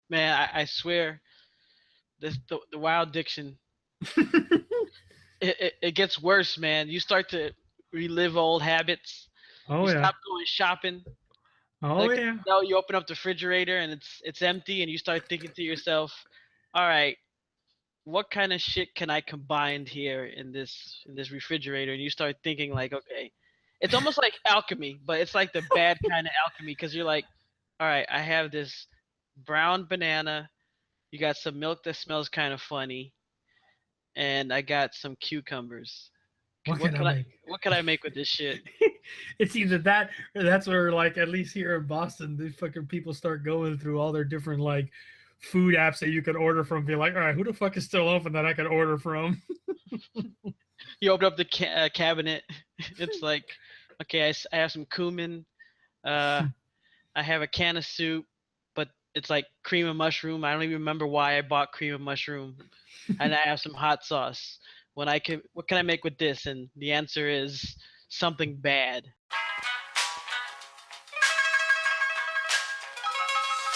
Man, I swear, the WoW addiction, it gets worse, man. You start to relive old habits. You Oh yeah. stop going shopping. Oh Next, yeah. you open up the refrigerator and it's empty, and you start thinking to yourself, "All right, what kind of shit can I combine here in this refrigerator?" And you start thinking like, okay, it's almost like alchemy, but it's like the bad kind of alchemy because you're like, all right, I have this brown banana. You got some milk that smells kind of funny, and I got some cucumbers. What What can I can I make? what can I make with this shit? It's either that or that's where, like, at least here in Boston, the fucking people start going through all their different like food apps that you can order from. Be like, all right, who the fuck is still open that I can order from? You open up the cabinet. It's like, okay, I have some cumin. Uh, I have a can of soup, but it's like cream of mushroom. I don't even remember why I bought cream of mushroom. And I have some hot sauce. What can I make with this? And the answer is something bad.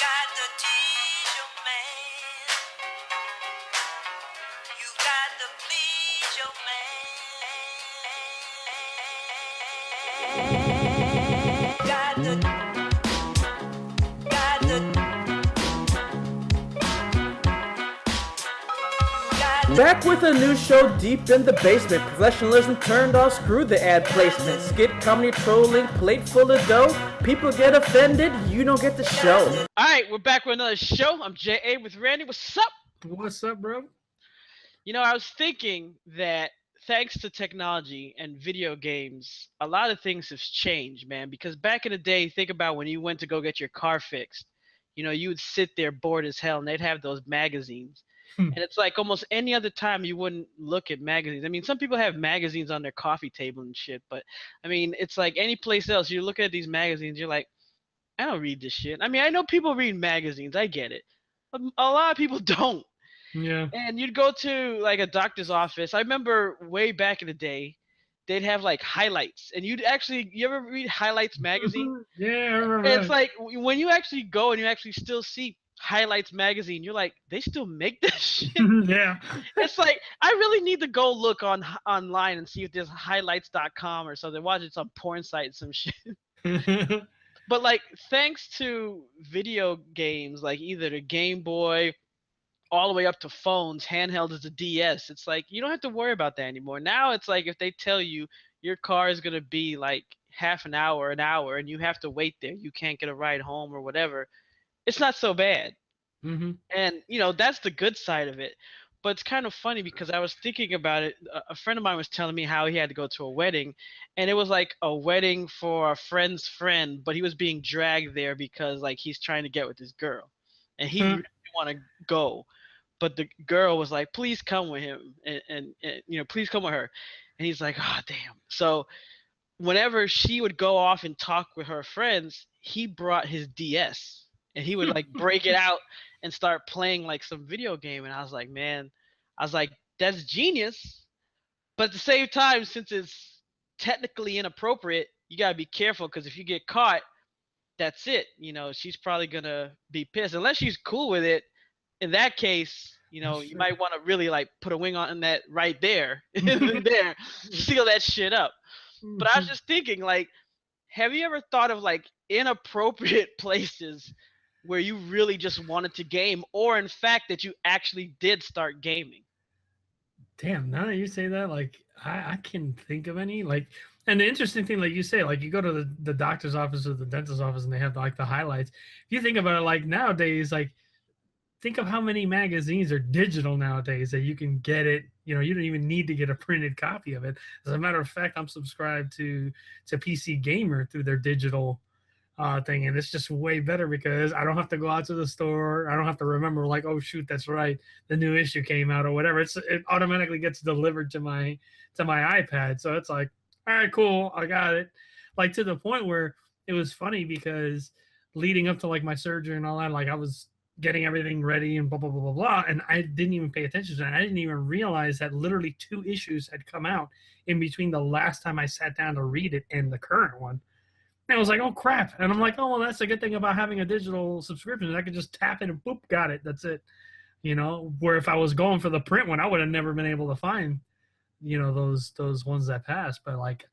Got to tease your man. You got to please your man. Got Back with a new show deep in the basement. Professionalism turned off, screw the ad placement. Skit comedy trolling, plate full of dough. People get offended, you don't get the show. All right, we're back with another show. I'm JA with Randy. What's up? What's up, bro? You know, I was thinking that thanks to technology and video games, a lot of things have changed, man. Because back in the day, think about when you went to go get your car fixed. You know, you would sit there bored as hell, and they'd have those magazines. And it's like almost any other time you wouldn't look at magazines. I mean, some people have magazines on their coffee table and shit, but I mean, it's like any place else. You look at these magazines, you're like, I don't read this shit. I mean, I know people read magazines, I get it. A lot of people don't. Yeah. And you'd go to like a doctor's office. I remember way back in the day, they'd have like highlights, and you ever read Highlights magazine? Yeah, I remember And it's that. like when you actually go and you actually still see Highlights magazine, you're like, they still make this shit. Yeah. It's like I really need to go look online and see if there's highlights.com or something. Watch it some porn site, some shit. But like thanks to video games, like either the Game Boy all the way up to phones, handheld as a DS. It's like you don't have to worry about that anymore. Now it's like if they tell you your car is gonna be like half an hour, and you have to wait there, you can't get a ride home or whatever. It's not so bad, Hmm. and you know that's the good side of it. But it's kind of funny because I was thinking about it. A friend of mine was telling me how he had to go to a wedding, and it was like a wedding for a friend's friend, but he was being dragged there because like he's trying to get with this girl, and he really didn't want to go, but the girl was like, "Please come with him," and you know, please come with her, and he's like, "Oh damn." So whenever she would go off and talk with her friends, he brought his DS and he would like break it out and start playing like some video game, and I was like, man, I was like, that's genius, but at the same time, since it's technically inappropriate, you gotta be careful because if you get caught, that's it. You know, she's probably gonna be pissed unless she's cool with it. In that case, you know, That's you true. might want to really like put a wing on that right there, there, seal that shit up. But I was just thinking, like, have you ever thought of like inappropriate places where you really just wanted to game, or in fact that you actually did start gaming? Damn, now that you say that, like I can think of any. Like, and the interesting thing, like you say, like you go to the doctor's office or the dentist's office and they have like the highlights. If you think about it, like nowadays, like think of how many magazines are digital nowadays that you can get it. You know, you don't even need to get a printed copy of it. As a matter of fact, I'm subscribed to PC Gamer through their digital thing, and it's just way better because I don't have to go out to the store. I don't have to remember like, oh shoot, that's right, the new issue came out or whatever. It automatically gets delivered to my iPad. So it's like, all right, cool, I got it. Like to the point where it was funny because leading up to like my surgery and all that, like I was getting everything ready and blah blah blah blah blah, and I didn't even pay attention to that. I didn't even realize that literally two issues had come out in between the last time I sat down to read it and the current one. And I was like, oh crap. And I'm like, oh, well, that's a good thing about having a digital subscription. I could just tap it and boop, got it. That's it. You know, where if I was going for the print one, I would have never been able to find, you know, those ones that pass. But like,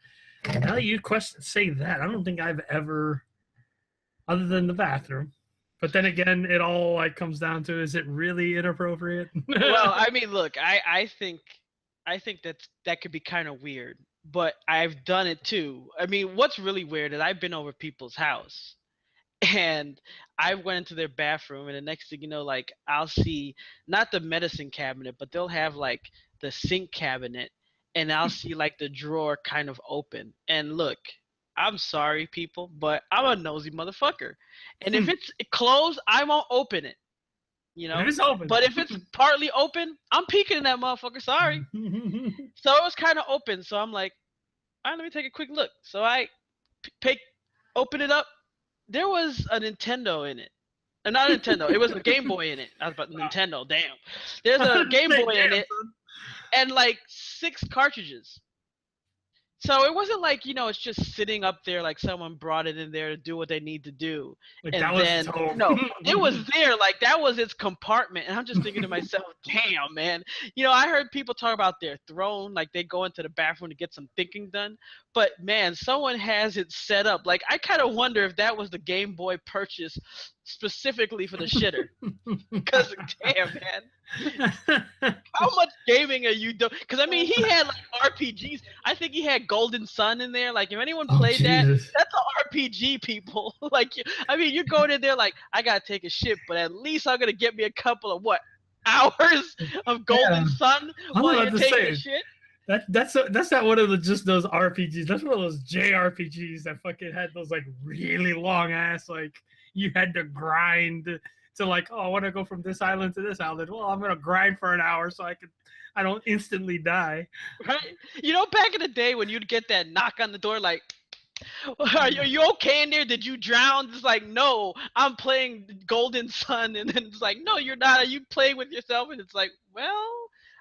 now that you say that, I don't think I've ever, other than the bathroom. But then again, it all like comes down to, is it really inappropriate? Well, I mean, look, I think that could be kind of weird, but I've done it too. I mean, what's really weird is I've been over people's house and I went into their bathroom, and the next thing you know, like I'll see not the medicine cabinet, but they'll have like the sink cabinet, and I'll see like the drawer kind of open. And look, I'm sorry, people, but I'm a nosy motherfucker, and if it's closed, I won't open it. You know, It is open. but if it's partly open, I'm peeking in that motherfucker. Sorry. So it was kind of open. So I'm like, all right, let me take a quick look. So I open it up. There was a Nintendo in it. Not a Nintendo. It was a Game Boy in it. I was about Nintendo. Damn. There's a Game Boy in it and like 6 cartridges. So it wasn't like, you know, it's just sitting up there like someone brought it in there to do what they need to do. Like, and that was then, so... no, it was there. Like, that was its compartment. And I'm just thinking to myself, damn, man. You know, I heard people talk about their throne, like they go into the bathroom to get some thinking done. But, man, someone has it set up. Like, I kind of wonder if that was the Game Boy purchase specifically for the shitter. Because, damn, man. How much gaming are you doing? Because, I mean, he had, like, RPGs. I think he had Golden Sun in there. Like, if anyone played that, that's an RPG, people. Like, I mean, you're going in there like, I got to take a shit, but at least I'm going to get me a couple of, hours of Golden Sun while you're taking a shit? That's not one of just those RPGs. That's one of those JRPGs that fucking had those like really long ass, like you had to grind to like, oh, I want to go from this island to this island. Well, I'm gonna grind for an hour so I don't instantly die. Right? You know, back in the day when you'd get that knock on the door, like, are you okay in there? Did you drown? It's like, no, I'm playing Golden Sun, and then it's like, no, you're not. Are you playing with yourself? And it's like, well,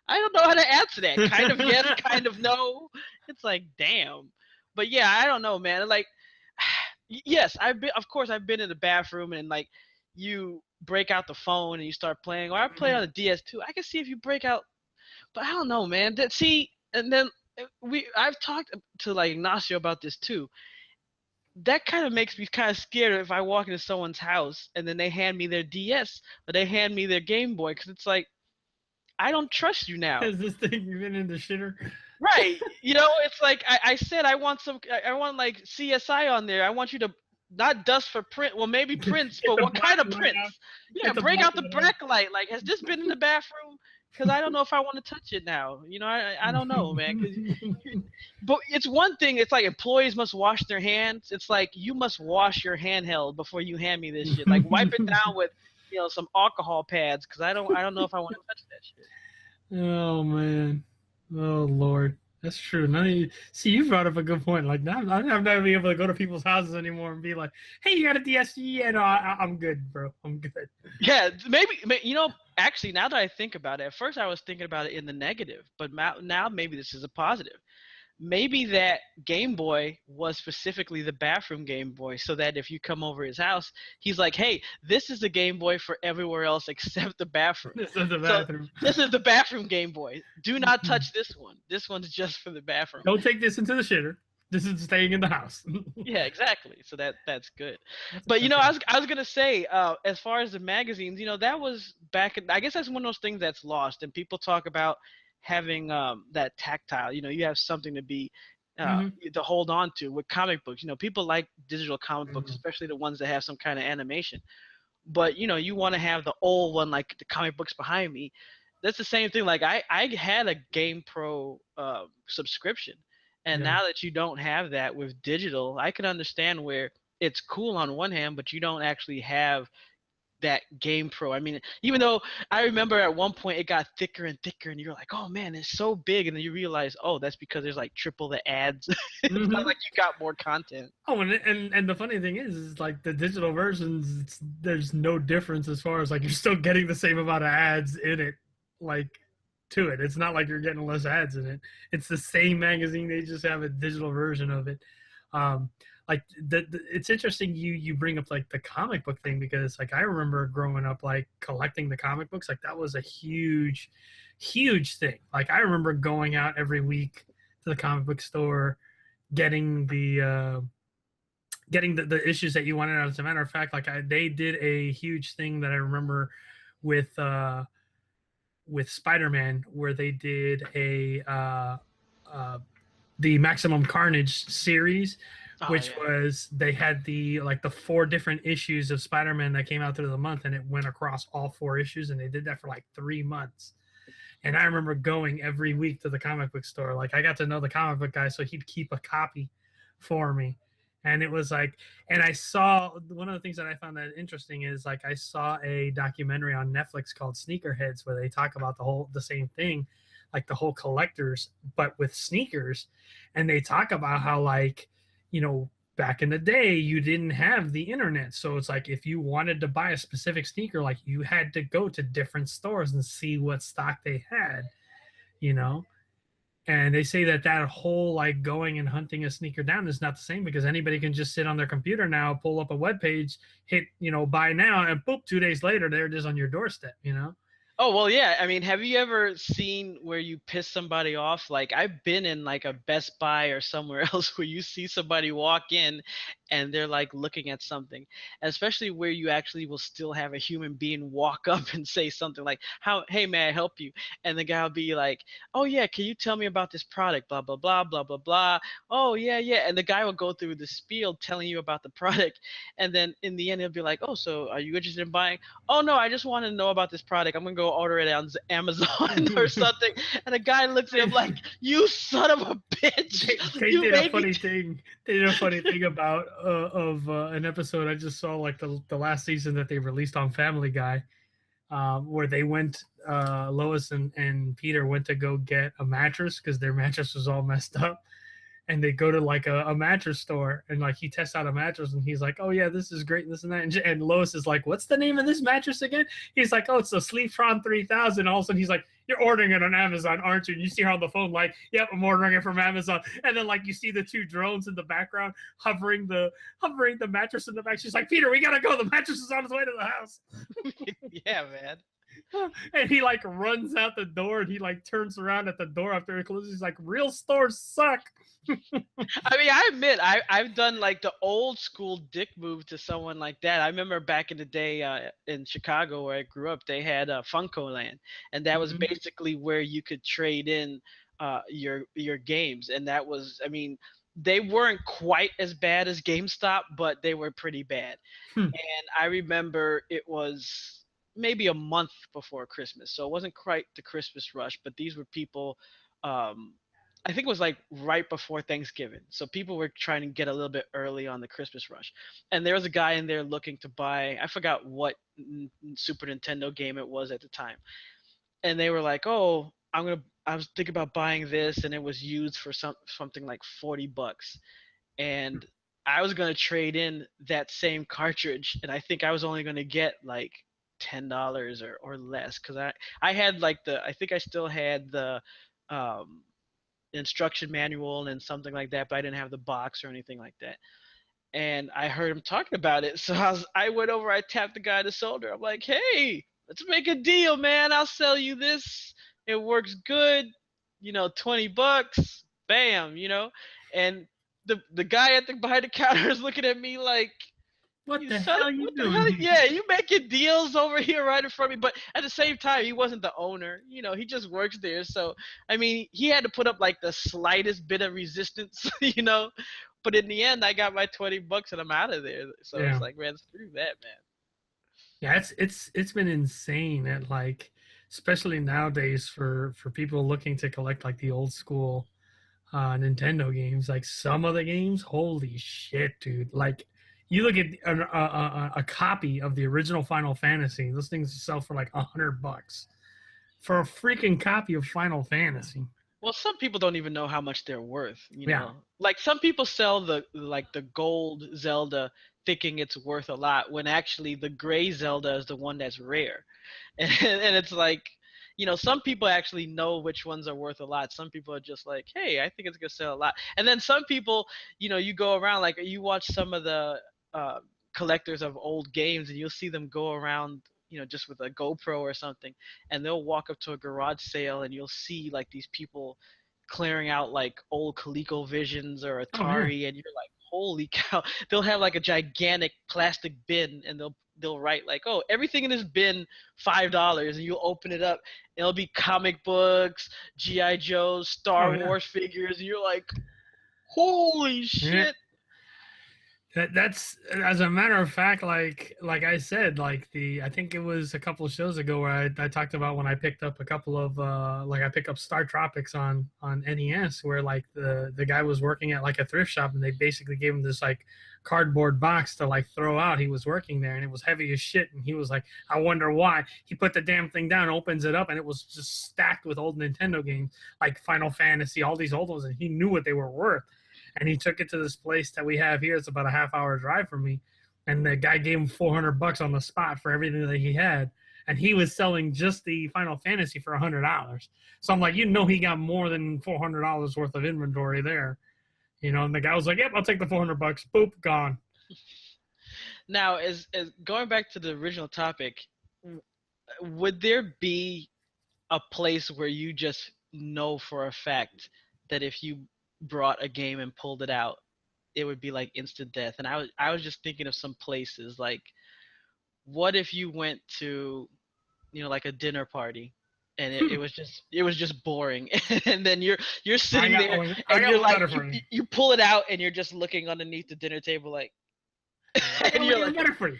I don't know how to answer that. Kind of yes, kind of no. It's like, damn. But yeah, I don't know, man. Like, yes, I've been in the bathroom and like you break out the phone and you start playing, or I play on the DS too. I can see if you break out, but I don't know, man. And then I've talked to like Ignacio about this too. That kind of makes me kind of scared if I walk into someone's house and then they hand me their DS or they hand me their Game Boy, because it's like, I don't trust you now. Has this thing been in the shitter? Right. You know, it's like I said I want like CSI on there. I want you to not dust for print. Well, maybe prints, but what kind of prints? Yeah, break out the blacklight. Like, has this been in the bathroom? Because I don't know if I want to touch it now. You know, I don't know, man. But it's one thing. It's like employees must wash their hands. It's like you must wash your handheld before you hand me this shit. Like, wipe it down with, you know, some alcohol pads, because I don't know if I want to touch that shit. Oh man, oh Lord, that's true. See, you brought up a good point. Like, now I'm not gonna be able to go to people's houses anymore and be like, "Hey, you got a DS?" Yeah, no, I'm good, bro. I'm good. Yeah, maybe, you know. Actually, now that I think about it, at first I was thinking about it in the negative, but now maybe this is a positive. Maybe that Game Boy was specifically the bathroom Game Boy, so that if you come over his house, he's like, hey, this is the Game Boy for everywhere else except the bathroom. This is the bathroom. So this is the bathroom Game Boy. Do not touch this one. This one's just for the bathroom. Don't take this into the shitter. This is staying in the house. Yeah, exactly. So that's good. But you know, I was gonna say, as far as the magazines, you know, that was back. I guess that's one of those things that's lost, and people talk about having that tactile. You know, you have something to be to hold on to. With comic books, you know, people like digital comic books, especially the ones that have some kind of animation. But you know, you want to have the old one, like the comic books behind me. That's the same thing. Like I had a Game Pro subscription. And now that you don't have that with digital, I can understand where it's cool on one hand, but you don't actually have that Game Pro. I mean, even though I remember at one point it got thicker and thicker, and you're like, oh man, it's so big, and then you realize, oh, that's because there's like triple the ads. It's not like you got more content. Oh, and the funny thing is like the digital versions, there's no difference as far as like you're still getting the same amount of ads in it, like to it. It's not like you're getting less ads in it. It's the same magazine. They just have a digital version of it. like it's interesting you bring up like the comic book thing, because like I remember growing up like collecting the comic books, like that was a huge thing. Like I remember going out every week to the comic book store, getting the issues that you wanted. As a matter of fact, like they did a huge thing that I remember with Spider-Man, where they did the Maximum Carnage series, Oh, which yeah. was they had the 4 different issues of Spider-Man that came out through the month, and it went across all 4 issues, and they did that for like 3 months. And I remember going every week to the comic book store. Like I got to know the comic book guy, so he'd keep a copy for me. And it was like, and I saw one of the things that I found that interesting is like I saw a documentary on Netflix called Sneakerheads, where they talk about the same thing, like the whole collectors, but with sneakers. And they talk about how, like, you know, back in the day, you didn't have the internet. So it's like if you wanted to buy a specific sneaker, like you had to go to different stores and see what stock they had, you know? And they say that whole like going and hunting a sneaker down is not the same, because anybody can just sit on their computer now, pull up a web page, hit, buy now, and boop, 2 days later, they're just on your doorstep, Oh, well, yeah. I mean, have you ever seen where you piss somebody off? Like, I've been in like a Best Buy or somewhere else where you see somebody walk in and they're like looking at something, and especially where you actually will still have a human being walk up and say something like, hey, may I help you? And the guy will be like, oh, yeah, can you tell me about this product? Blah, blah, blah, blah, blah, blah. Oh, yeah, yeah. And the guy will go through the spiel telling you about the product. And then in the end, he'll be like, oh, so are you interested in buying? Oh, no, I just want to know about this product. I'm going to go order it on Amazon or something. And the guy looks at him like, you son of a bitch. They You did a made me funny thing. They did a funny thing about an episode I just saw, like the last season that they released on Family Guy, where they went, Lois and Peter went to go get a mattress because their mattress was all messed up. And they go to like a mattress store, and like he tests out a mattress, and he's like, oh yeah, this is great, this and that. And Lois is like, what's the name of this mattress again? He's like, oh, it's a Sleeptron 3000. All of a sudden he's like, you're ordering it on Amazon, aren't you? And you see her on the phone like, yep, I'm ordering it from Amazon. And then like you see the 2 drones in the background hovering the mattress in the back. She's like, Peter, we gotta go, the mattress is on its way to the house. Yeah, man. And he like runs out the door, and he like turns around at the door after it closes. He's like, real stores suck. I mean, I admit I've done like the old school dick move to someone like that. I remember back in the day in Chicago where I grew up, they had Funko Land, and that was basically where you could trade in your games. And that was, I mean, they weren't quite as bad as GameStop, but they were pretty bad. And I remember it was maybe a month before Christmas, so it wasn't quite the Christmas rush, but these were people. I think it was like right before Thanksgiving. So people were trying to get a little bit early on the Christmas rush. And there was a guy in there looking to buy, I forgot what Super Nintendo game it was at the time. And they were like, oh, I was thinking about buying this, and it was used for something like $40. And I was going to trade in that same cartridge, and I think I was only going to get like $10 or less, because I had like I think I still had the instruction manual and something like that, but I didn't have the box or anything like that. And I heard him talking about it, so I went over, I tapped the guy on the shoulder. I'm like, hey, let's make a deal, man. I'll sell you this. It works good. $20. Bam. And the guy behind the counter is looking at me like, what the hell you doing? Yeah, you making deals over here right in front of me. But at the same time, he wasn't the owner. He just works there. So, I mean, he had to put up like the slightest bit of resistance, But in the end, I got my $20 and I'm out of there. So Yeah. It's like, man, screw that, man. Yeah, it's been insane at like, especially nowadays for people looking to collect like the old school Nintendo games. Like some of the games, holy shit, dude! Like you look at a copy of the original Final Fantasy, those things sell for like $100 for a freaking copy of Final Fantasy. Well, some people don't even know how much they're worth. Yeah. Like some people sell the gold Zelda thinking it's worth a lot, when actually the gray Zelda is the one that's rare. And it's like, some people actually know which ones are worth a lot. Some people are just like, hey, I think it's gonna sell a lot. And then some people, you go around, like you watch some of the uh, collectors of old games, and you'll see them go around, just with a GoPro or something, and they'll walk up to a garage sale, and you'll see like these people clearing out like old ColecoVisions or Atari, and you're like, holy cow! They'll have like a gigantic plastic bin, and they'll write like, oh, everything in this bin $5, and you'll open it up, and it'll be comic books, GI Joes, Star Wars figures, and you're like, holy shit! That's, as a matter of fact, like I said, like I think it was a couple of shows ago where I talked about when I picked up a couple of I picked up Star Tropics on NES, where like the guy was working at like a thrift shop, and they basically gave him this like cardboard box to like throw out. He was working there, and it was heavy as shit, and he was like, I wonder why. He put the damn thing down, opens it up, and it was just stacked with old Nintendo games like Final Fantasy, all these old ones, and he knew what they were worth. And he took it to this place that we have here. It's about a half-hour drive from me. And the guy gave him $400 on the spot for everything that he had. And he was selling just the Final Fantasy for $100. So I'm like, he got more than $400 worth of inventory there. And the guy was like, yep, I'll take the $400. Boop, gone. Now, as going back to the original topic, would there be a place where you just know for a fact that if you brought a game and pulled it out, it would be like instant death? And I was just thinking of some places, like, what if you went to, like a dinner party, and it was just boring, and then you're sitting there, and you're like, you pull it out, and you're just looking underneath the dinner table, like, and you're like, better for you.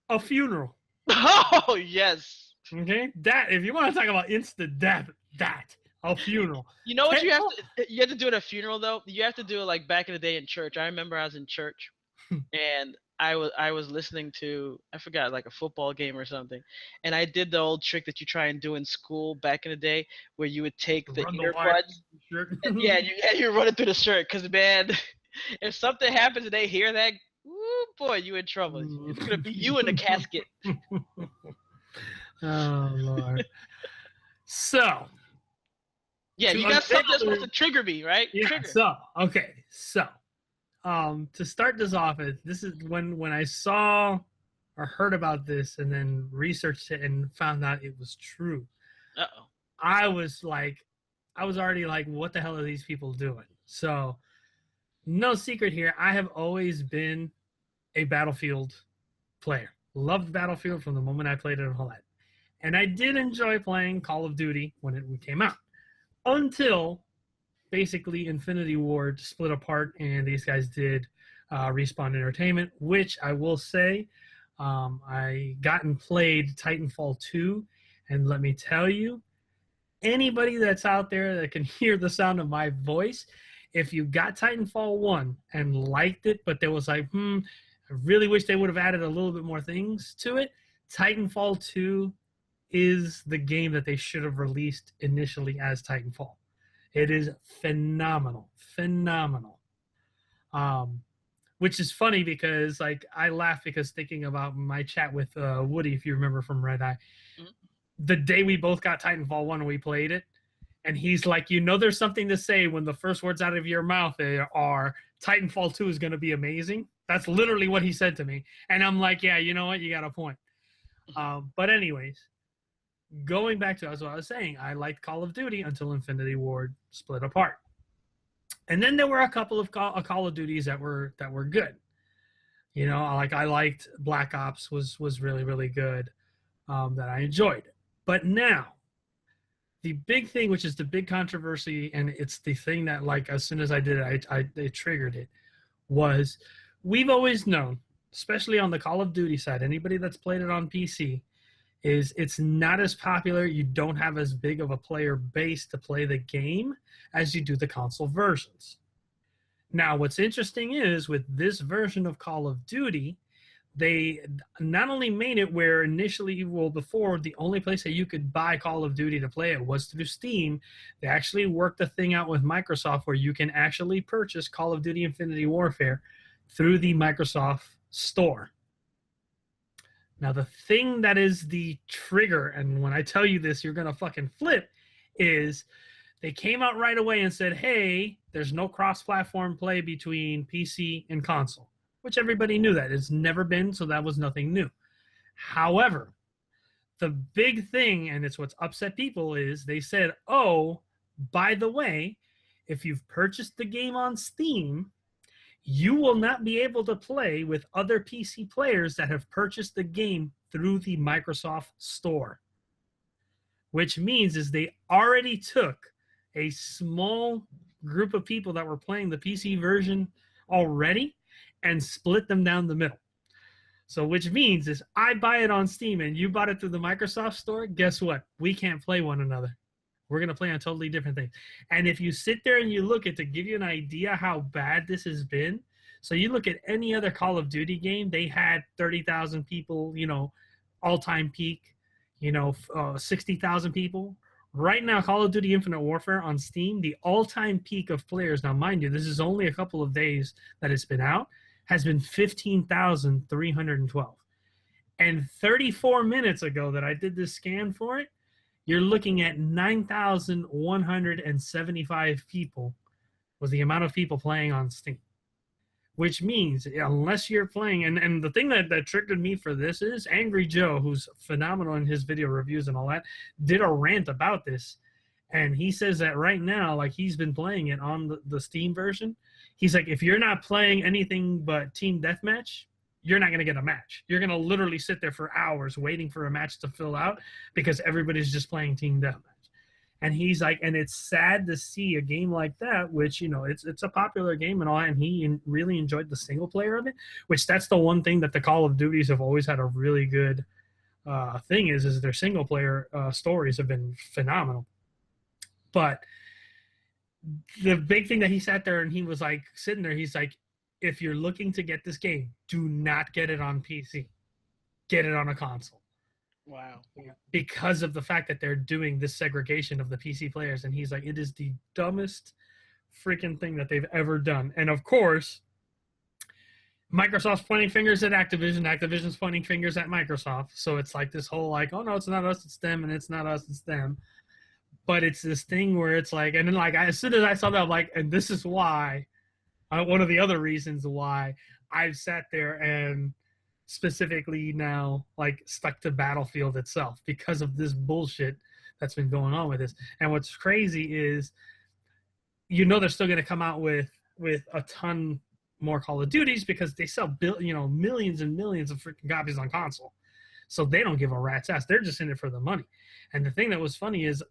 A funeral. Oh yes. Okay, that, if you want to talk about instant death, a funeral. You know what you have to do at a funeral though? You have to do it like back in the day in church. I remember I was in church, and I was listening to, I forgot, like a football game or something, and I did the old trick that you try and do in school back in the day, where you would take the earbuds, you run it through the shirt, because man, if something happens and they hear that, ooh, boy, you in trouble. It's gonna be you in the casket. Oh Lord. So. Yeah, you got something that's supposed to trigger me, right? Yeah. Trigger. So, to start this off, this is when I saw or heard about this, and then researched it and found out it was true. Uh-oh. I was already like, what the hell are these people doing? So, no secret here, I have always been a Battlefield player. Loved Battlefield from the moment I played it and all that. And I did enjoy playing Call of Duty when it came out. Until basically Infinity Ward split apart, and these guys did Respawn Entertainment, which I will say, I got and played Titanfall 2, and let me tell you, anybody that's out there that can hear the sound of my voice, if you got Titanfall 1 and liked it, but there was like, I really wish they would have added a little bit more things to it, Titanfall 2 is the game that they should have released initially as Titanfall. It is phenomenal. Which is funny because like I laugh because thinking about my chat with Woody, if you remember from Red Eye, the day we both got Titanfall 1 and we played it, and he's like, there's something to say when the first words out of your mouth are Titanfall 2 is going to be amazing. That's literally what he said to me. And I'm like, yeah, you know what? You got a point. But anyways, going back to what I was saying, I liked Call of Duty until Infinity Ward split apart, and then there were a couple of Call of Duties that were good. I liked Black Ops was really, really good, that I enjoyed. But now, the big thing, which is the big controversy, and it's the thing that like as soon as I did it, it triggered it, was we've always known, especially on the Call of Duty side, anybody that's played it on PC, is it's not as popular. You don't have as big of a player base to play the game as you do the console versions. Now, what's interesting is with this version of Call of Duty, they not only made it where initially, before, the only place that you could buy Call of Duty to play it was through Steam. They actually worked the thing out with Microsoft where you can actually purchase Call of Duty Infinity Warfare through the Microsoft Store. Now, the thing that is the trigger, and when I tell you this, you're going to fucking flip, is they came out right away and said, hey, there's no cross-platform play between PC and console, which everybody knew that. It's never been, so that was nothing new. However, the big thing, and it's what's upset people, is they said, oh, by the way, if you've purchased the game on Steam, you will not be able to play with other PC players that have purchased the game through the Microsoft Store. Which means is they already took a small group of people that were playing the PC version already and split them down the middle. So which means is I buy it on Steam and you bought it through the Microsoft Store, guess what? We can't play one another. We're going to play on totally different things. And if you sit there and you look at, to give you an idea how bad this has been, so you look at any other Call of Duty game, they had 30,000 people, all-time peak, 60,000 people. Right now, Call of Duty Infinite Warfare on Steam, the all-time peak of players, now mind you, this is only a couple of days that it's been out, has been 15,312. And 34 minutes ago that I did this scan for it, you're looking at 9,175 people was the amount of people playing on Steam. Which means, unless you're playing, and the thing that triggered me for this is Angry Joe, who's phenomenal in his video reviews and all that, did a rant about this. And he says that right now, like he's been playing it on the Steam version. He's like, if you're not playing anything but Team Deathmatch, you're not going to get a match. You're going to literally sit there for hours waiting for a match to fill out because everybody's just playing Team Deathmatch. And he's like, and it's sad to see a game like that, which, it's a popular game and all, and he really enjoyed the single player of it, which that's the one thing that the Call of Duties have always had a really good thing is their single player stories have been phenomenal. But the big thing that he sat there and he was like sitting there, he's like, if you're looking to get this game, do not get it on PC. Get it on a console. Wow. Because of the fact that they're doing this segregation of the PC players. And he's like, it is the dumbest freaking thing that they've ever done. And of course, Microsoft's pointing fingers at Activision. Activision's pointing fingers at Microsoft. So it's like this whole like, oh no, it's not us, it's them, and it's not us, it's them. But it's this thing where it's like, and then like as soon as I saw that, I'm like, and this is why, one of the other reasons why I've sat there and specifically now like stuck to Battlefield itself because of this bullshit that's been going on with this. And what's crazy is, they're still going to come out with a ton more Call of Duties because they sell millions and millions of freaking copies on console. So they don't give a rat's ass. They're just in it for the money. And the thing that was funny is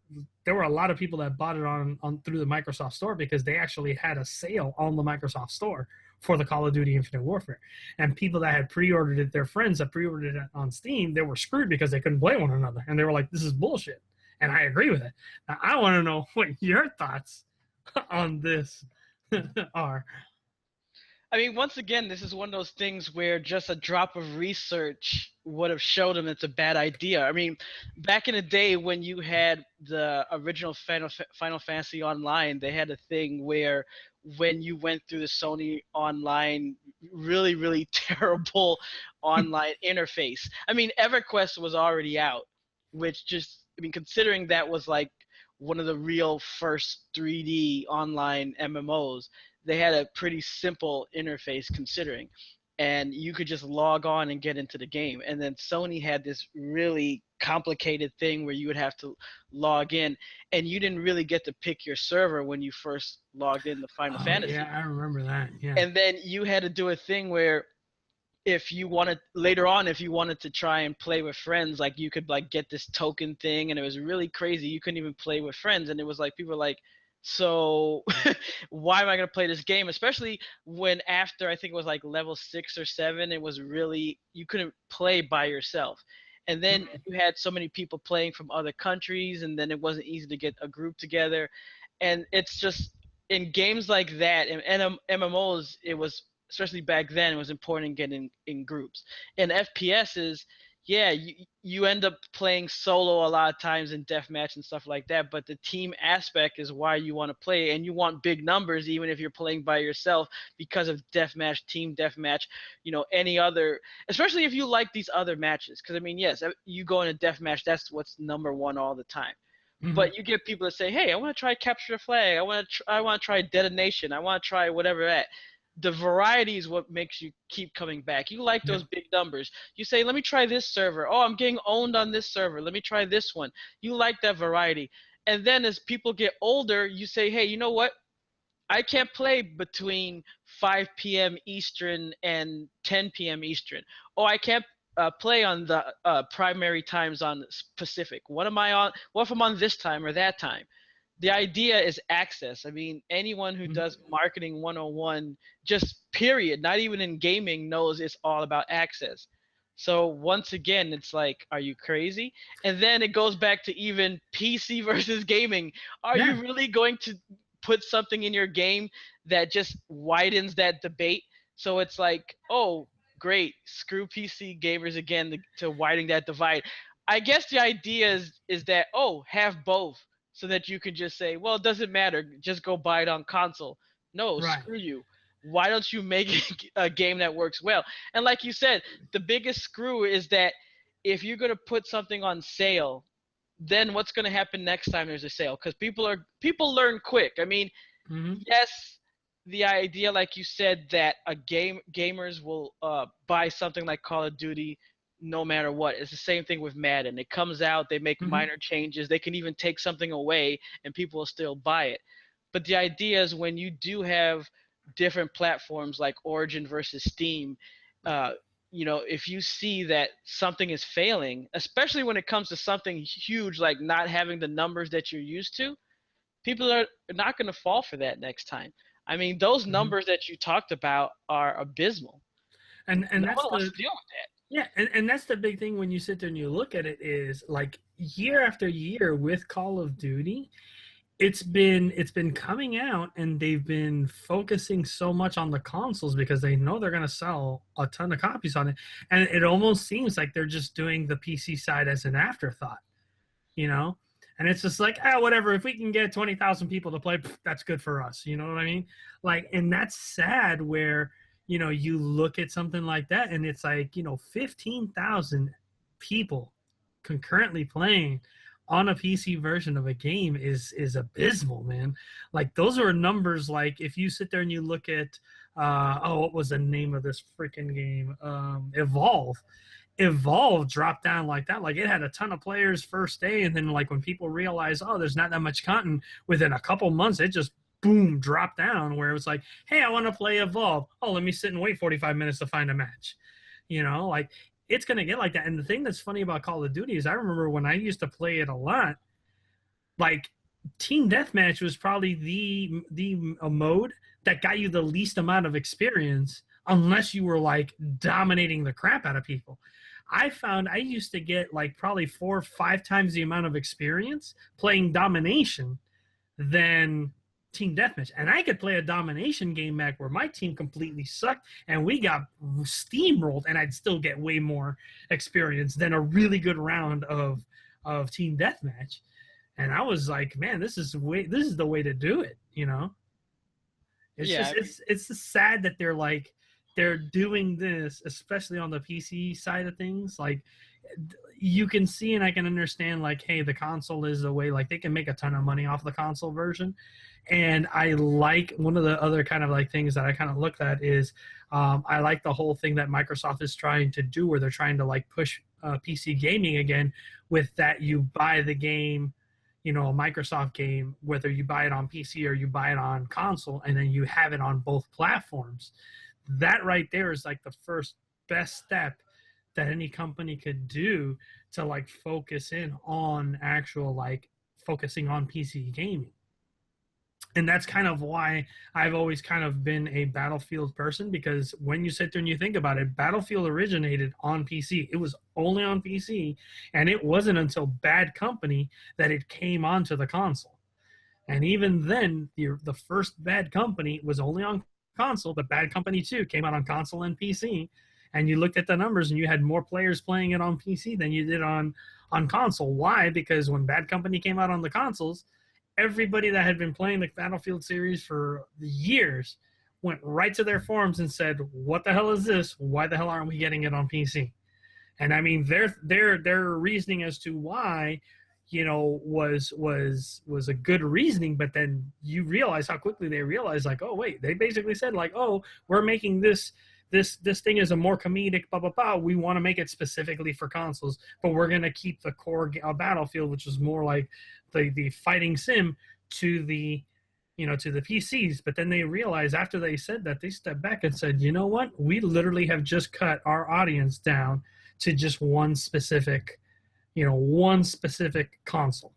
there were a lot of people that bought it on through the Microsoft Store because they actually had a sale on the Microsoft Store for the Call of Duty Infinite Warfare. And people that had pre-ordered it, their friends that pre-ordered it on Steam, they were screwed because they couldn't play one another. And they were like, this is bullshit. And I agree with it. Now, I want to know what your thoughts on this are. I mean, once again, this is one of those things where just a drop of research would have showed them it's a bad idea. I mean, back in the day when you had the original Final Fantasy Online, they had a thing where when you went through the Sony Online, really, really terrible online interface. I mean, EverQuest was already out, which just, I mean, considering that was like one of the real first 3D online MMOs, they had a pretty simple interface considering, and you could just log on and get into the game. And then Sony had this really complicated thing where you would have to log in, and you didn't really get to pick your server when you first logged in to Final Fantasy. Yeah, I remember that. Yeah. And then you had to do a thing where if you wanted later on, if you wanted to try and play with friends, like you could like get this token thing, and it was really crazy. You couldn't even play with friends, and it was like people were like, so why am I going to play this game? Especially when after I think it was like level 6 or 7, it was really, you couldn't play by yourself. And then you had so many people playing from other countries, and then it wasn't easy to get a group together. And it's just, in games like that, and MMOs, it was, especially back then, it was important getting in groups. In FPSs, yeah, you end up playing solo a lot of times in deathmatch and stuff like that, but the team aspect is why you want to play, and you want big numbers even if you're playing by yourself because of deathmatch, team deathmatch, any other, especially if you like these other matches. Because I mean, yes, you go in a deathmatch, that's what's number one all the time. But you get people that say, "Hey, I want to try capture the flag. I want to try detonation. I want to try whatever that." The variety is what makes you keep coming back. You like those big numbers. You say, "Let me try this server. Oh, I'm getting owned on this server. Let me try this one." You like that variety. And then as people get older, you say, "Hey, you know what? I can't play between 5 p.m. Eastern and 10 p.m. Eastern. Oh, I can't play on the primary times on Pacific. What am I on? What if I'm on this time or that time?" The idea is access. I mean, anyone who does marketing 101, just period, not even in gaming, knows it's all about access. So once again, it's like, are you crazy? And then it goes back to even PC versus gaming. Are Yeah. you really going to put something in your game that just widens that debate? So it's like, oh, great, screw PC gamers again to widen that divide. I guess the idea is that, oh, have both so that you can just say, well, it doesn't matter, just go buy it on console. No, Right. screw you. Why don't you make a game that works well? And like you said, the biggest screw is that if you're going to put something on sale, then what's going to happen next time there's a sale? Because people learn quick. I mean, yes, the idea, like you said, that gamers will buy something like Call of Duty no matter what. It's the same thing with Madden. It comes out, they make minor changes, they can even take something away, and people will still buy it. But the idea is when you do have different platforms like Origin versus Steam, uh, if you see that something is failing, especially when it comes to something huge like not having the numbers that you're used to, people are not going to fall for that next time. I mean, those numbers that you talked about are abysmal. And No that's one wants the to deal with that. Yeah, and that's the big thing when you sit there and you look at it is like year after year with Call of Duty, it's been coming out and they've been focusing so much on the consoles because they know they're going to sell a ton of copies on it, and it almost seems like they're just doing the PC side as an afterthought, you know. And it's just like, oh, whatever. If we can get 20,000 people to play, that's good for us. You know what I mean? Like, and that's sad where, you look at something like that and it's like, 15,000 people concurrently playing on a PC version of a game is abysmal, man. Like those are numbers. Like if you sit there and you look at, what was the name of this freaking game? Evolve dropped down like that. Like it had a ton of players first day, and then like when people realize, oh, there's not that much content, within a couple months, it just boom dropped down. Where it was like, hey, I want to play Evolve. Oh, let me sit and wait 45 minutes to find a match. Like it's gonna get like that. And the thing that's funny about Call of Duty is I remember when I used to play it a lot, like team deathmatch was probably the mode that got you the least amount of experience unless you were like dominating the crap out of people. I found I used to get like probably 4 or 5 times the amount of experience playing domination than team deathmatch. And I could play a domination game back where my team completely sucked and we got steamrolled, and I'd still get way more experience than a really good round of team deathmatch. And I was like, man, this is the way to do it, It's it's just sad that they're doing this, especially on the PC side of things. Like you can see, and I can understand, like, hey, the console is a way, like they can make a ton of money off the console version. And I like one of the other kind of like things that I kind of looked at is I like the whole thing that Microsoft is trying to do where they're trying to like push PC gaming again with that you buy the game, a Microsoft game, whether you buy it on PC or you buy it on console, and then you have it on both platforms. That right there is like the first best step that any company could do to like focus in on actual like focusing on PC gaming. And that's kind of why I've always kind of been a Battlefield person, because when you sit there and you think about it, Battlefield originated on PC. It was only on PC, and it wasn't until Bad Company that it came onto the console. And even then, the first Bad Company was only on console, but Bad Company 2 came out on console and PC. and you looked at the numbers and you had more players playing it on PC than you did on console. Why? Because when Bad Company came out on the consoles, everybody that had been playing the Battlefield series for years went right to their forums and said, "What the hell is this? Why the hell aren't we getting it on PC?" And I mean, their reasoning as to why, was a good reasoning. But then you realize how quickly they realized, like, oh wait, they basically said like, oh, we're making this thing is a more comedic blah blah blah. We want to make it specifically for consoles, but we're gonna keep the core Battlefield, which is more like the fighting sim, to the to the PCs. But then they realized after they said that, they stepped back and said, you know what? We literally have just cut our audience down to just one specific console.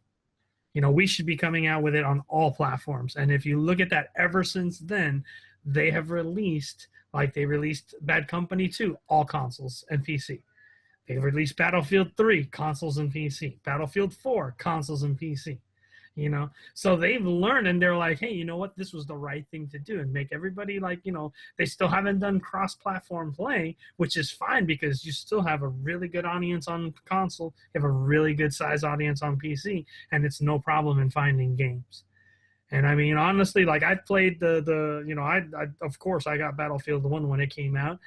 We should be coming out with it on all platforms. And if you look at that, ever since then, they have released, like they released Bad Company 2, all consoles and PC. They've released Battlefield 3, consoles and PC. Battlefield 4, consoles and PC. So they've learned, and they're like, hey, you know what? This was the right thing to do, and make everybody like, they still haven't done cross-platform play, which is fine because you still have a really good audience on console, you have a really good size audience on PC, and it's no problem in finding games. And I mean, honestly, like I played I of course I got Battlefield 1 when it came out.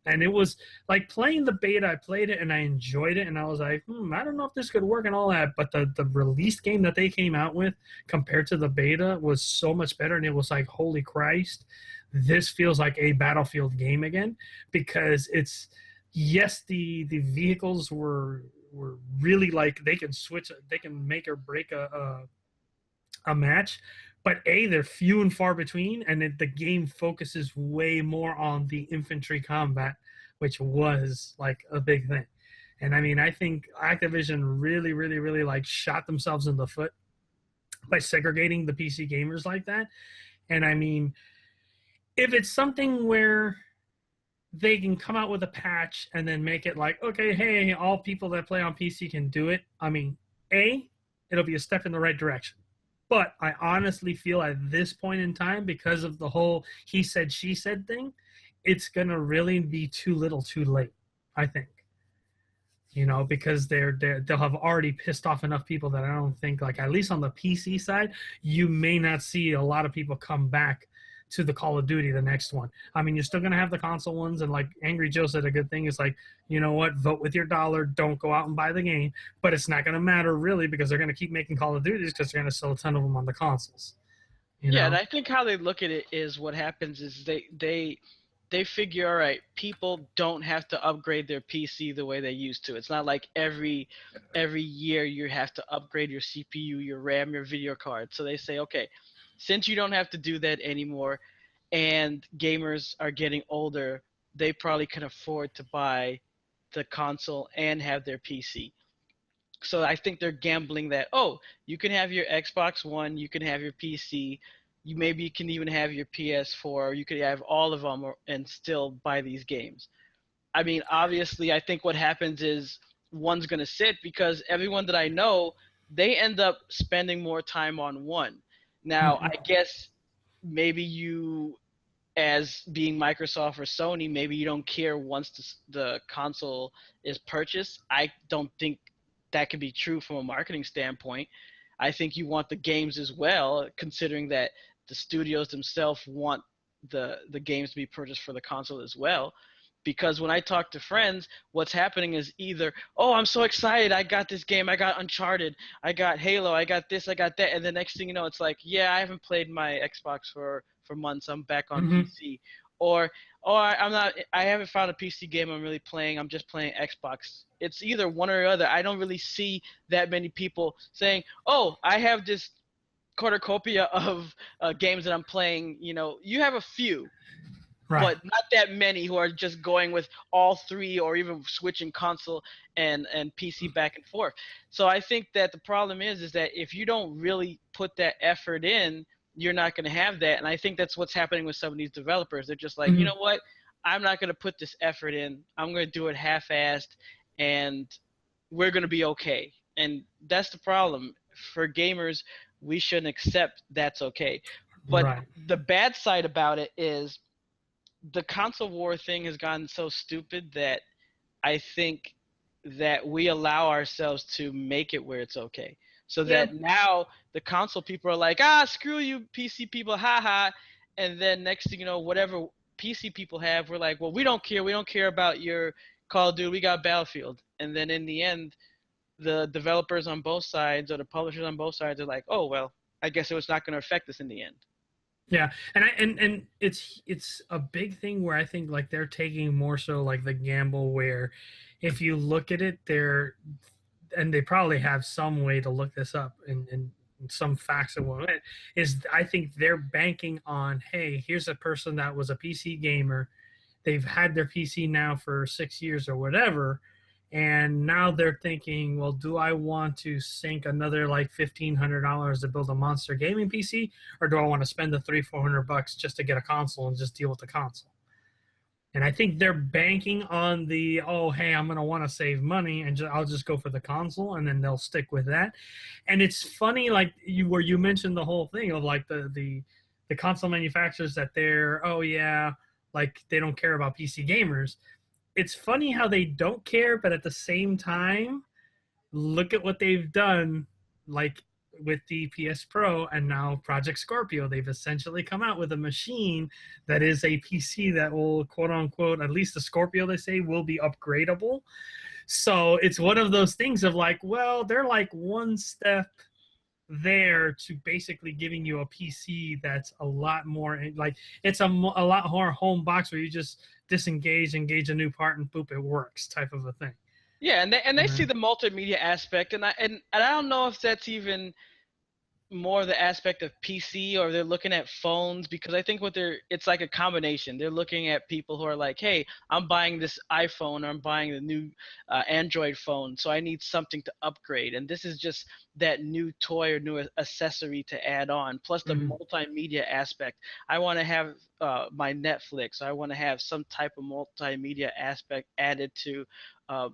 And it was like playing the beta. I played it and I enjoyed it. And I was like, I don't know if this could work and all that. But the released game that they came out with compared to the beta was so much better. And it was like, holy Christ, this feels like a Battlefield game again. Because it's, yes, the vehicles were really like, they can switch, they can make or break a match. But they're few and far between, and the game focuses way more on the infantry combat, which was like a big thing. And I mean, I think Activision really, really, really like shot themselves in the foot by segregating the PC gamers like that. And I mean, if it's something where they can come out with a patch and then make it like, okay, hey, all people that play on PC can do it. I mean, it'll be a step in the right direction. But I honestly feel at this point in time, because of the whole he said, she said thing, it's going to really be too little too late, I think. Because they'll have already pissed off enough people that I don't think, like, at least on the PC side, you may not see a lot of people come back to the Call of Duty, the next one. I mean, you're still going to have the console ones, and like Angry Joe said, a good thing is like, you know what, vote with your dollar, don't go out and buy the game, but it's not going to matter really because they're going to keep making Call of Duties because they're going to sell a ton of them on the consoles. Yeah, and I think how they look at it is what happens is they figure, all right, people don't have to upgrade their PC the way they used to. It's not like every year you have to upgrade your CPU, your RAM, your video card. So they say, okay, since you don't have to do that anymore and gamers are getting older, they probably can afford to buy the console and have their PC. So I think they're gambling that, oh, you can have your Xbox One, you can have your PC, you can even have your PS4, you could have all of them and still buy these games. I mean, obviously, I think what happens is one's going to sit because everyone that I know, they end up spending more time on one. Now, I guess maybe you, as being Microsoft or Sony, maybe you don't care once the console is purchased. I don't think that could be true from a marketing standpoint. I think you want the games as well, considering that the studios themselves want the games to be purchased for the console as well. Because when I talk to friends, what's happening is either, oh, I'm so excited, I got this game, I got Uncharted, I got Halo, I got this, I got that, and the next thing you know, it's like, yeah, I haven't played my Xbox for months, I'm back on PC. Or I haven't found a PC game I'm really playing, I'm just playing Xbox. It's either one or the other. I don't really see that many people saying, oh, I have this cornucopia of games that I'm playing. You have a few. Right. But not that many who are just going with all three or even switching console and PC back and forth. So I think that the problem is that if you don't really put that effort in, you're not going to have that. And I think that's what's happening with some of these developers. They're just like, you know what? I'm not going to put this effort in. I'm going to do it half-assed, and we're going to be okay. And that's the problem. For gamers, we shouldn't accept that's okay. But the bad side about it is the console war thing has gotten so stupid that I think that we allow ourselves to make it where it's okay. So Yeah. that now the console people are like, screw you, PC people, haha. And then next thing you know, whatever PC people have, we're like, well, we don't care. We don't care about your Call of Duty. We got Battlefield. And then in the end, the developers on both sides or the publishers on both sides are like, oh, well, I guess it was not going to affect us in the end. Yeah, and it's a big thing where I think like they're taking more so like the gamble where if you look at it, and they probably have some way to look this up and some facts of what it is. I think they're banking on, hey, here's a person that was a PC gamer. They've had their PC now for 6 years or whatever. And now they're thinking, well, do I want to sink another like $1,500 to build a monster gaming PC, or do I want to spend the $300-400 just to get a console and just deal with the console? And I think they're banking on the, oh, hey, I'm going to want to save money and I'll just go for the console, and then they'll stick with that. And it's funny, like where you mentioned the whole thing of like the console manufacturers that they're, oh yeah, like they don't care about PC gamers. It's funny how they don't care, but at the same time, look at what they've done, like with the PS Pro and now Project Scorpio. They've essentially come out with a machine that is a PC that will, quote unquote, at least the Scorpio, they say, will be upgradable. So it's one of those things of like, well, they're like one step there to basically giving you a PC that's a lot more like it's a lot more home box where you just disengage, engage a new part, and boop, it works type of a thing. Yeah, and they see the multimedia aspect, and I don't know if that's even more the aspect of PC or they're looking at phones, because I think it's like a combination. They're looking at people who are like, hey, I'm buying this iPhone or I'm buying the new Android phone, so I need something to upgrade, and this is just that new toy or new accessory to add on, plus the multimedia aspect. I want to have my Netflix. I want to have some type of multimedia aspect added to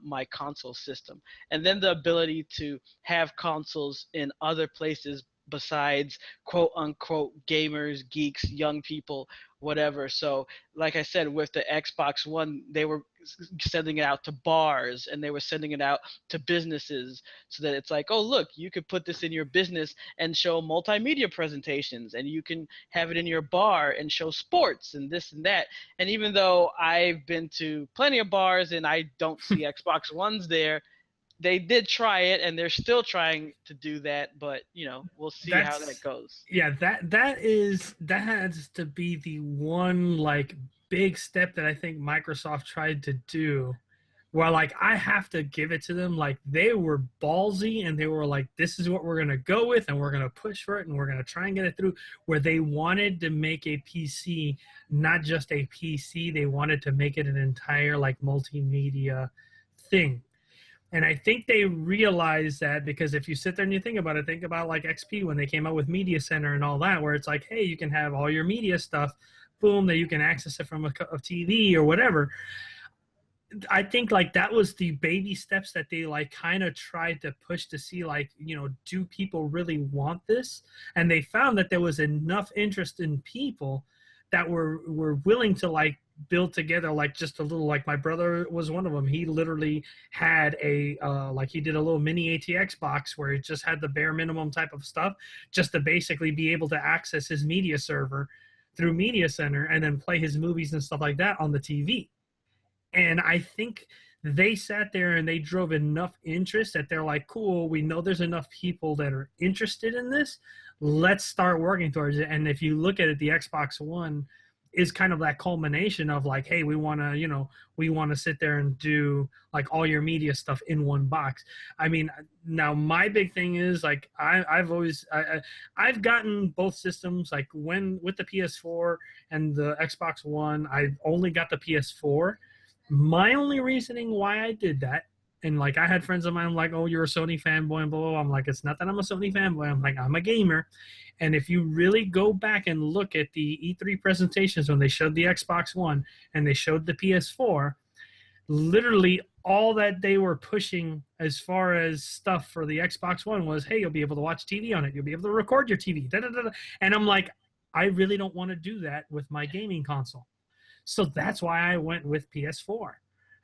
my console system, and then the ability to have consoles in other places besides quote unquote gamers, geeks, young people, whatever. So like I said, with the Xbox One, they were sending it out to bars and they were sending it out to businesses, so that it's like, oh look, you could put this in your business and show multimedia presentations, and you can have it in your bar and show sports and this and that. And even though I've been to plenty of bars and I don't see Xbox Ones there, they did try it, and they're still trying to do that, but we'll see how that goes. Yeah, that has to be the one like big step that I think Microsoft tried to do, where like I have to give it to them, like they were ballsy and they were like, this is what we're gonna go with, and we're gonna push for it, and we're gonna try and get it through. Where they wanted to make a PC, not just a PC, they wanted to make it an entire like multimedia thing. And I think they realized that, because if you sit there and you think about it, think about like XP when they came out with Media Center and all that, where it's like, hey, you can have all your media stuff, boom, that you can access it from a TV or whatever. I think like that was the baby steps that they like kind of tried to push to see like, do people really want this? And they found that there was enough interest in people that were willing to like build together like just a little, like my brother was one of them. He literally had a like he did a little mini ATX box where it just had the bare minimum type of stuff just to basically be able to access his media server through Media Center and then play his movies and stuff like that on the TV. And I think they sat there and they drove enough interest that they're like, cool, we know there's enough people that are interested in this, let's start working towards it. And if you look at it, the Xbox One is kind of that culmination of like, hey, we want to sit there and do like all your media stuff in one box. I mean, now my big thing is like I've gotten both systems, like with the PS4 and the Xbox One. I only got the PS4. My only reasoning why I did that, and like I had friends of mine like, oh, you're a Sony fanboy and blah, blah, blah. I'm like, it's not that I'm a Sony fanboy. I'm like, I'm a gamer. And if you really go back and look at the E3 presentations when they showed the Xbox One and they showed the PS4, literally all that they were pushing as far as stuff for the Xbox One was, hey, you'll be able to watch TV on it. You'll be able to record your TV. Da, da, da, da. And I'm like, I really don't want to do that with my gaming console. So that's why I went with PS4,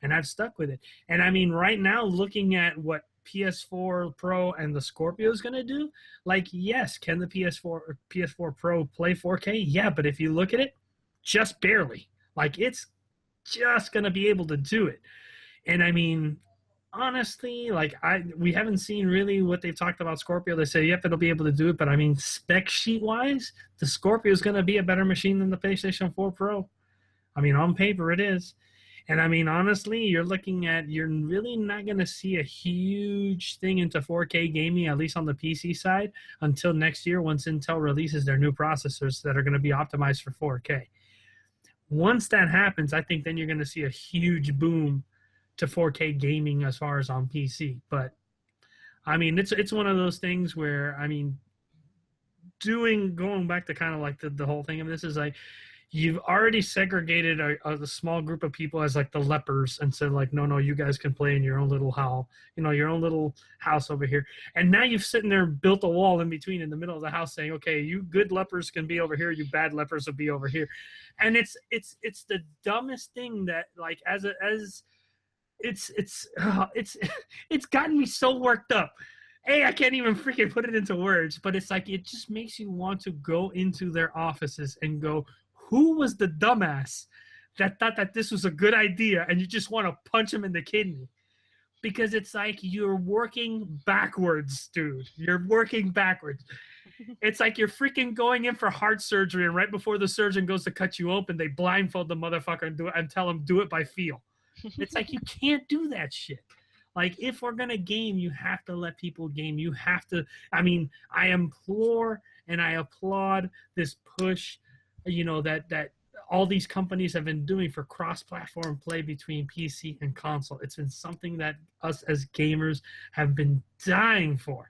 and I've stuck with it. And I mean, right now, looking at what PS4 Pro and the Scorpio is going to do, like, yes, can the PS4 Pro play 4K? Yeah, but if you look at it, just barely. Like, it's just going to be able to do it. And I mean, honestly, like, we haven't seen really what they've talked about Scorpio. They say, yep, it'll be able to do it, but I mean, spec sheet wise, the Scorpio is going to be a better machine than the PlayStation 4 Pro. I mean, on paper it is. And I mean, honestly, you're really not going to see a huge thing into 4K gaming, at least on the PC side, until next year once Intel releases their new processors that are going to be optimized for 4K. Once that happens, I think then you're going to see a huge boom to 4K gaming as far as on PC. But I mean, it's one of those things where, I mean, going back to kind of like the whole thing of this is like, you've already segregated a small group of people as like the lepers and said like, no, you guys can play in your own little your own little house over here. And now you've sitting there and built a wall in between in the middle of the house saying, okay, you good lepers can be over here, you bad lepers will be over here. And it's the dumbest thing that like it's gotten me so worked up. I can't even freaking put it into words, but it's like, it just makes you want to go into their offices and go, who was the dumbass that thought that this was a good idea? And you just want to punch him in the kidney. Because it's like you're working backwards, dude. You're working backwards. It's like you're freaking going in for heart surgery, and right before the surgeon goes to cut you open, they blindfold the motherfucker and tell him, do it by feel. It's like, you can't do that shit. Like, if we're going to game, you have to let people game. You have to, I mean, I implore and I applaud this push, that all these companies have been doing for cross-platform play between PC and console. It's been something that us as gamers have been dying for.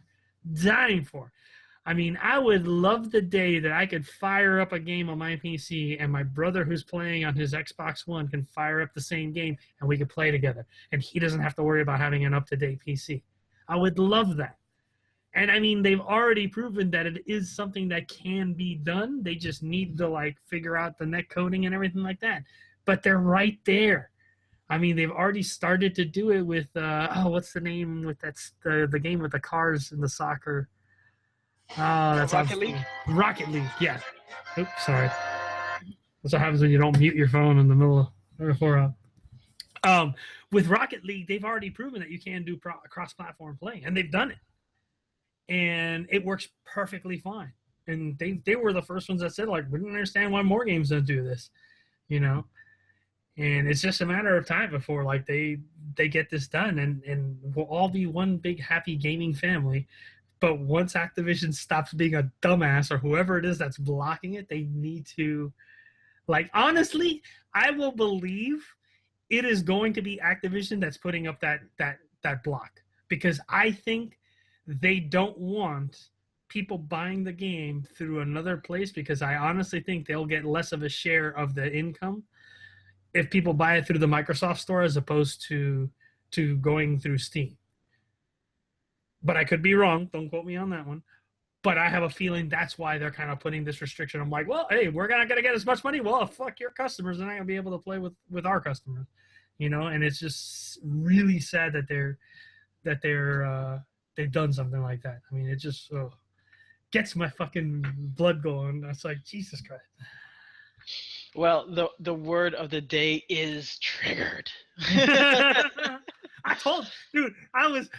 I mean, I would love the day that I could fire up a game on my PC and my brother who's playing on his Xbox One can fire up the same game and we could play together. And he doesn't have to worry about having an up-to-date PC. I would love that. And I mean, they've already proven that it is something that can be done. They just need to like figure out the net coding and everything like that. But they're right there. I mean, they've already started to do it with, what's the name with the game with the cars and the soccer? Oh, that's Rocket League? Rocket League, yeah. Oops, sorry. That's what happens when you don't mute your phone in the middle of with Rocket League, they've already proven that you can do cross-platform play, and they've done it. And it works perfectly fine. And they were the first ones that said, like, we don't understand why more games don't do this, And it's just a matter of time before, like, they get this done, and we'll all be one big happy gaming family. But once Activision stops being a dumbass or whoever it is that's blocking it, they need to, like, honestly, I will believe it is going to be Activision that's putting up that block, because I think they don't want people buying the game through another place, because I honestly think they'll get less of a share of the income if people buy it through the Microsoft store as opposed to going through Steam. But I could be wrong. Don't quote me on that one. But I have a feeling that's why they're kind of putting this restriction. I'm like, well, hey, we're not going to get as much money. Well, fuck your customers. They're not going to be able to play with our customers. And it's just really sad that they've done something like that. I mean, it just gets my fucking blood going. It's like, Jesus Christ. Well, the word of the day is triggered. I told, dude,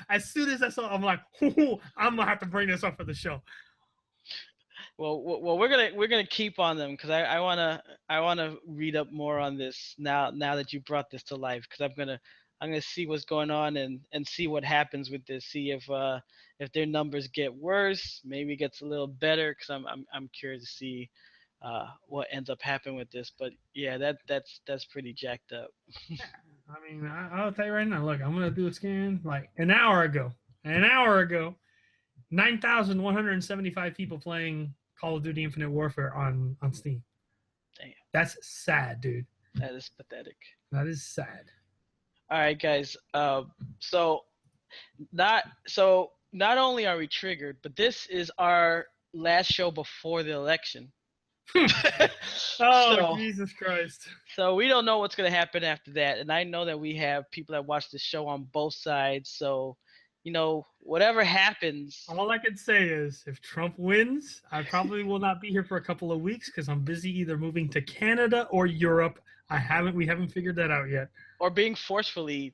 as soon as I saw, I'm like, I'm gonna have to bring this up for the show. Well, we're gonna keep on them, because I wanna read up more on this now that you brought this to life, because I'm gonna see what's going on and see what happens with this. See if their numbers get worse, maybe it gets a little better, because I'm curious to see what ends up happening with this. But yeah, that's pretty jacked up. I mean, I'll tell you right now, look, I'm going to do a scan like an hour ago, 9,175 people playing Call of Duty Infinite Warfare on Steam. Damn. That's sad, dude. That is pathetic. That is sad. All right, guys. So not only are we triggered, but this is our last show before the election. Oh, So- Jesus Christ. So we don't know what's going to happen after that. And I know that we have people that watch the show on both sides. So, whatever happens, All I can say is if Trump wins, I probably will not be here for a couple of weeks because I'm busy either moving to Canada or Europe. We haven't figured that out yet. or being forcefully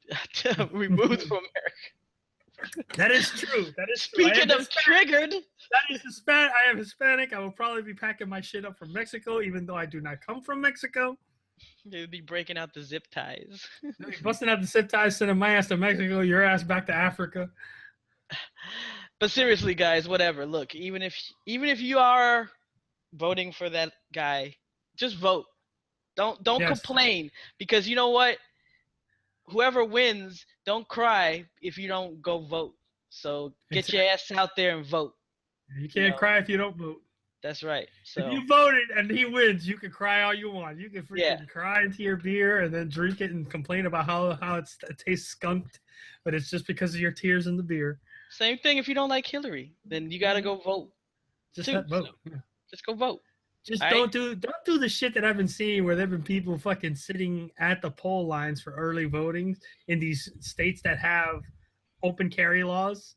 removed from America. That is true. That is true. Speaking of triggered, That is Hispanic. I am Hispanic. I will probably be packing my shit up from Mexico, even though I do not come from Mexico. they'd be breaking out the zip ties. Busting out the zip ties, sending my ass to Mexico, your ass back to Africa. But seriously, guys, whatever. Look, even if you are voting for that guy, just vote. Don't Yes. complain, because you know what? Whoever wins, don't cry if you don't go vote. So get your ass out there and vote. You can't cry if you don't vote. That's right. So If you voted and he wins, you can cry all you want. You can freaking Yeah. cry into your beer and then drink it and complain about how it tastes skunked, but it's just because of your tears in the beer. same thing if you don't like Hillary, then you gotta go vote. Just Too, that vote. so- Yeah. Just go vote. Just All don't do the shit that I've been seeing where there've been people fucking sitting at the poll lines for early voting in these states that have open carry laws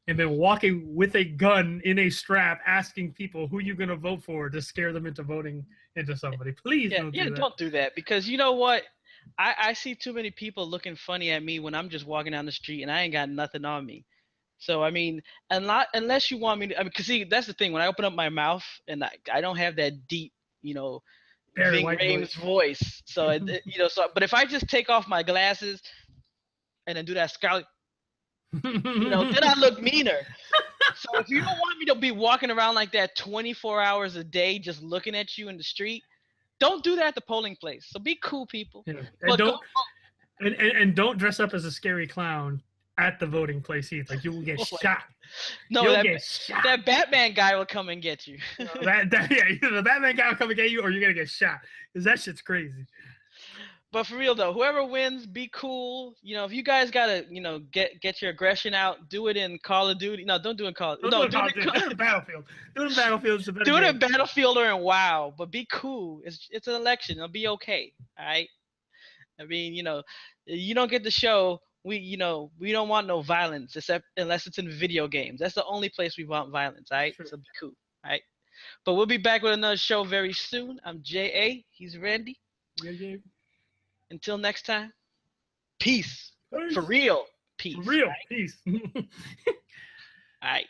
and been walking with a gun in a strap asking people who you gonna vote for to scare them into voting into somebody. Please don't do that. Don't do that, because you know what? I see too many people looking funny at me when I'm just walking down the street and I ain't got nothing on me. So I mean, unless you want me to, because see, that's the thing. When I open up my mouth and I don't have that deep, Barry Ving White Rhames voice. So but if I just take off my glasses and then do that scout, then I look meaner. So if you don't want me to be walking around like that 24 hours a day just looking at you in the street, don't do that at the polling place. So be cool, people. Yeah. But And don't dress up as a scary clown at the voting place either. Like you will get shot. No, You'll that, get shot. that Batman guy will come and get you. Either the Batman guy will come and get you or you're gonna get shot. Because that shit's crazy. But for real though, whoever wins, be cool. If you guys gotta, get your aggression out, do it in Call of Duty. No, don't do it in Call. Do it in Battlefield. Do it in Battlefield. It's a better Do it game. in Battlefield or in WoW. But be cool. It's an election. It'll be okay. All right. I mean, you don't get the show. We don't want no violence unless it's in video games. That's the only place we want violence. All right. Sure. So be cool. All right. But we'll be back with another show very soon. I'm J.A. He's Randy. Yeah. Until next time, peace. Peace. For real, peace. For real. Peace. All right.